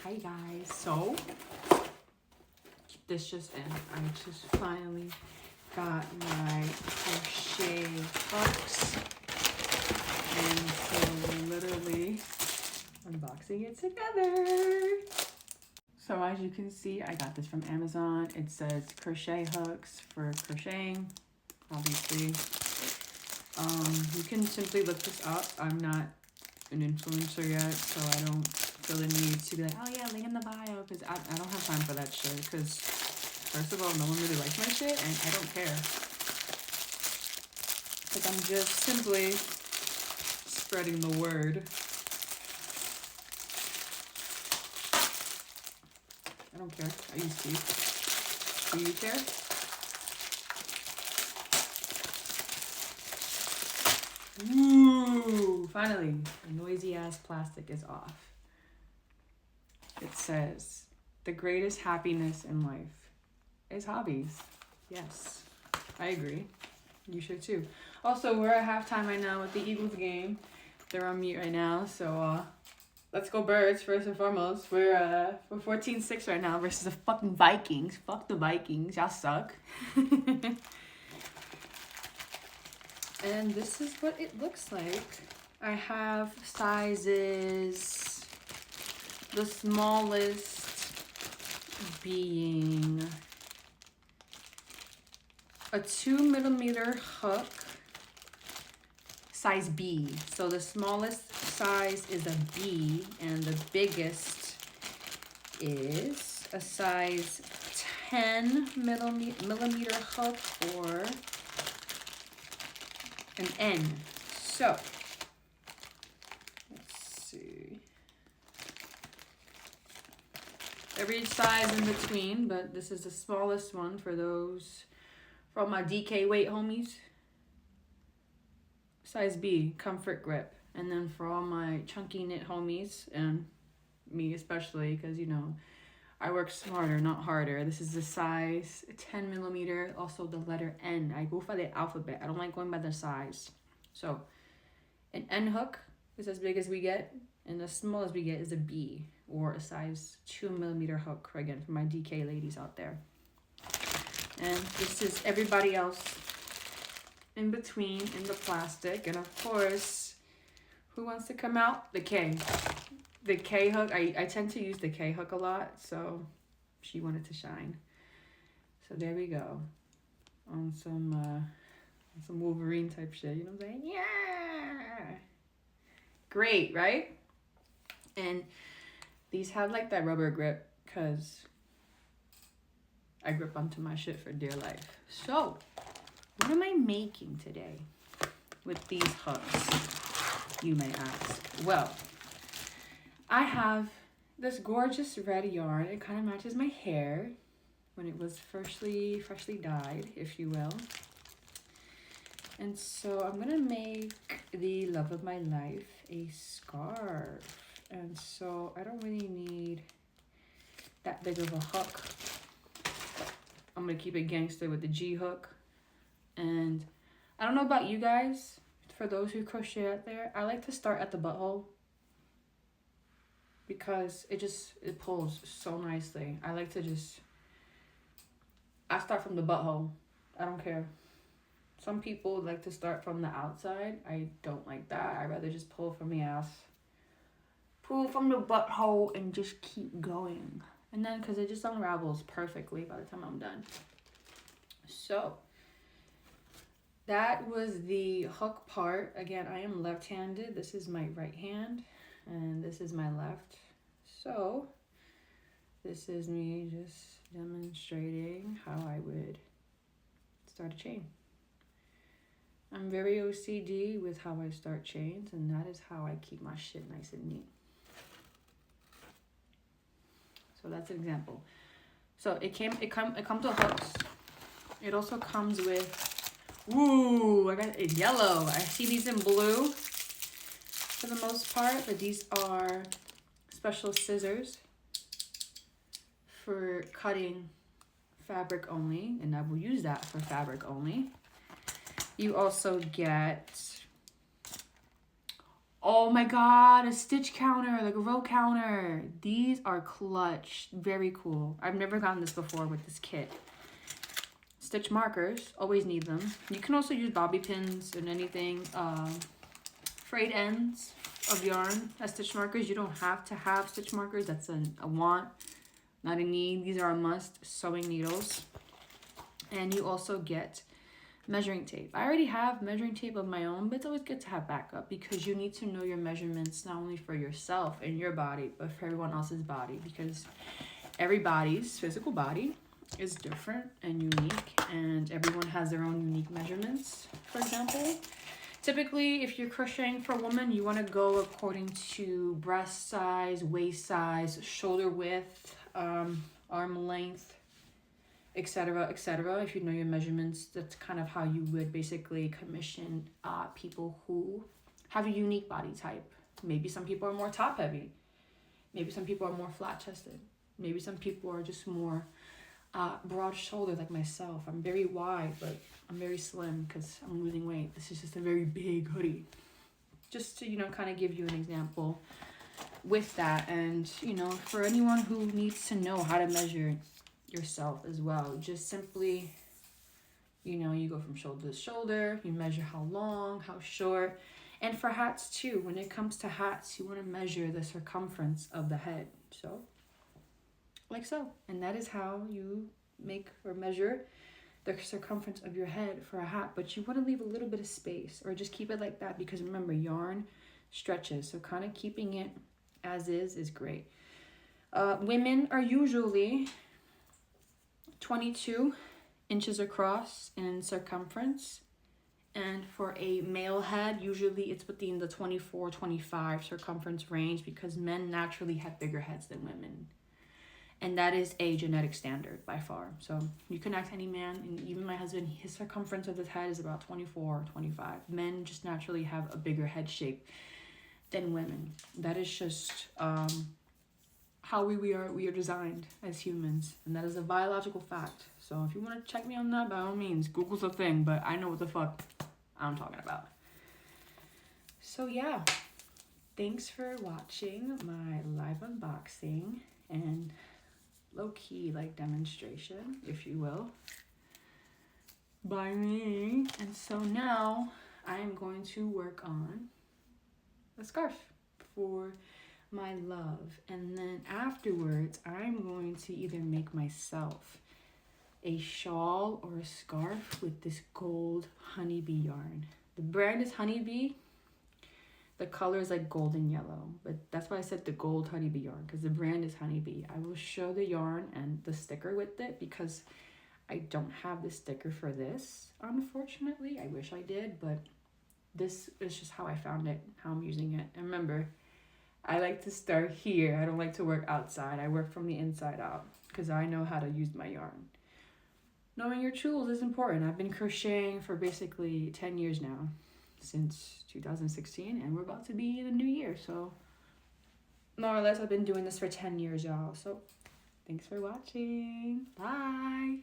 Hi guys. So this just in. I just finally got my crochet hooks, and so we're literally unboxing it together. So as you can see, I got this from Amazon. It says crochet hooks for crocheting, obviously. You can simply look this up. I'm not an influencer yet, so I don't feel the need to be like, oh yeah, link in the bio, because I don't have time for that shit, because first of all, no one really likes my shit, and I don't care. Like, I'm just simply spreading the word. I don't care. I used to. Do you care? Ooh, finally, the noisy ass plastic is off. It says, the greatest happiness in life is hobbies. Yes, I agree. You should too. Also, we're at halftime right now with the Eagles game. They're on mute right now, so let's go Birds first and foremost. We're 14-6 right now versus the fucking Vikings. Fuck the Vikings, y'all suck. And this is what it looks like. I have sizes, the smallest being a 2mm hook, size B. So the smallest size is a B, and the biggest is a size 10mm hook, or an N. So let's see. Every size in between, but this is the smallest one for those, for all my DK weight homies. Size B, comfort grip. And then for all my chunky knit homies, and me especially, because you know, I work smarter, not harder. This is the size 10mm, also the letter N. I go by the alphabet. I don't like going by the size. So an N hook is as big as we get, and the smallest we get is a B, or a size 2mm hook, again, for my DK ladies out there. And this is everybody else in between in the plastic. And of course, who wants to come out? The K. The K hook, I tend to use the K hook a lot, so she wanted to shine. So there we go. On some Wolverine type shit, you know what I'm saying? Yeah! Great, right? And these have like that rubber grip, because I grip onto my shit for dear life. So, what am I making today with these hooks, you may ask? Well, I have this gorgeous red yarn. It kind of matches my hair when it was freshly dyed, if you will. And so I'm gonna make the love of my life a scarf. And so I don't really need that big of a hook. I'm gonna keep it gangster with the G hook. And I don't know about you guys, for those who crochet out there, I like to start at the butthole, because it pulls so nicely. I start from the butthole. I don't care. Some people like to start from the outside. I don't like that. I'd rather just pull from the ass. Pull from the butthole and just keep going. And then, because it just unravels perfectly by the time I'm done. So, that was the hook part. Again, I am left-handed. This is my right hand, and this is my left. So, this is me just demonstrating how I would start a chain. I'm very OCD with how I start chains, and that is how I keep my shit nice and neat. So that's an example. So it comes with hooks. It also comes with, ooh, I got it yellow. I see these in blue for the most part, but these are special scissors for cutting fabric only, and I will use that for fabric only. You also get Oh my god, a stitch counter, like a row counter. These are clutch. Very cool. I've never gotten this before with this kit. Stitch markers, always need them. You can also use bobby pins and anything. Frayed ends of yarn as stitch markers. You don't have to have stitch markers. That's a want, not a need. These are a must. Sewing needles. And you also get measuring tape. I already have measuring tape of my own, but it's always good to have backup because you need to know your measurements not only for yourself and your body, but for everyone else's body, because everybody's physical body is different and unique, and everyone has their own unique measurements. For example, typically if you're crocheting for a woman, you want to go according to breast size, waist size, shoulder width, arm length, etc., etc. If you know your measurements, that's kind of how you would basically commission people who have a unique body type. Maybe some people are more top heavy. Maybe some people are more flat chested. Maybe some people are just more broad shouldered like myself. I'm very wide, but I'm very slim because I'm losing weight. This is just a very big hoodie. Just to, kind of give you an example with that. And, for anyone who needs to know how to measure yourself as well, just simply, you go from shoulder to shoulder, you measure how long, how short. And for hats too, when it comes to hats, you want to measure the circumference of the head. So, like so. And that is how you make or measure the circumference of your head for a hat. But you want to leave a little bit of space, or just keep it like that, because remember, yarn stretches. So kind of keeping it as is great. Women are usually 22 inches across in circumference, and for a male head, usually it's within the 24-25 circumference range, because men naturally have bigger heads than women, and that is a genetic standard by far. So you can ask any man, and even my husband, his circumference of his head is about 24-25. Men just naturally have a bigger head shape than women. That is just how we are designed as humans, and that is a biological fact. So if you want to check me on that, by all means, Google's a thing, but I know what the fuck I'm talking about. So yeah, thanks for watching my live unboxing and low-key demonstration, if you will, by me. And so now I am going to work on a scarf for my love, and then afterwards I'm going to either make myself a shawl or a scarf with this gold honeybee yarn. The brand is Honeybee. The color is like golden yellow, but that's why I said the gold honeybee yarn, because the brand is Honeybee. I will show the yarn and the sticker with it, because I don't have the sticker for this, unfortunately. I wish I did, but this is just how I found it, how I'm using it. And remember, I like to start here. I don't like to work outside. I work from the inside out, because I know how to use my yarn. Knowing your tools is important. I've been crocheting for basically 10 years now, since 2016, and we're about to be in a new year. So more or less, I've been doing this for 10 years, y'all. So thanks for watching. Bye.